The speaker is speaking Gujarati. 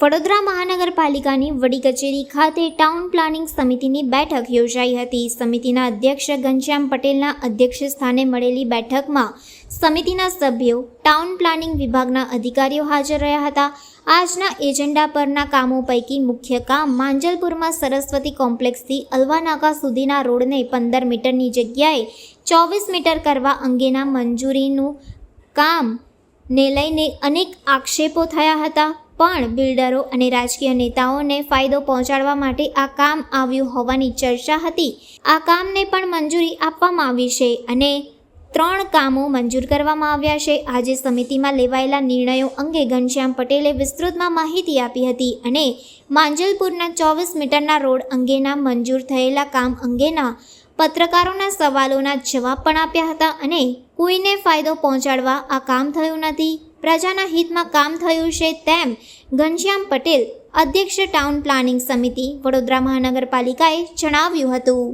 વડોદરા મહાનગરપાલિકાની વડી કચેરી ખાતે ટાઉન પ્લાનિંગ સમિતિની બેઠક યોજાઈ હતી. સમિતિના અધ્યક્ષ ઘનશ્યામ પટેલના અધ્યક્ષ સ્થાને મળેલી બેઠકમાં સમિતિના સભ્યો, ટાઉન પ્લાનિંગ વિભાગના અધિકારીઓ હાજર રહ્યા હતા. આજના એજન્ડા પરના કામો પૈકી મુખ્ય કામ માંજલપુરમાં સરસ્વતી કોમ્પ્લેક્સથી અલ્વાનાકા સુધીના રોડને 15 મીટરની જગ્યાએ 24 મીટર કરવા અંગેના મંજૂરીનું કામને લઈને અનેક આક્ષેપો થયા હતા. પણ બિલ્ડરો અને રાજકીય નેતાઓને ફાયદો પહોંચાડવા માટે આ કામ આવ્યું હોવાની ચર્ચા હતી. આ કામને પણ મંજૂરી આપવામાં આવી છે અને 3 કામો મંજૂર કરવામાં આવ્યા છે. આજે સમિતિમાં લેવાયેલા નિર્ણયો અંગે ઘનશ્યામ પટેલે વિસ્તૃતમાં માહિતી આપી હતી અને માંજલપુરના 24 મીટરના રોડ અંગેના મંજૂર થયેલા કામ અંગેના પત્રકારોના સવાલોના જવાબ પણ આપ્યા હતા અને કોઈને ફાયદો પહોંચાડવા આ કામ થયું નથી, પ્રજાના હિતમાં કામ થયું છે તેમ ઘનશ્યામ પટેલ, અધ્યક્ષ ટાઉન પ્લાનિંગ સમિતિ, વડોદરા મહાનગરપાલિકાએ જણાવ્યું હતું.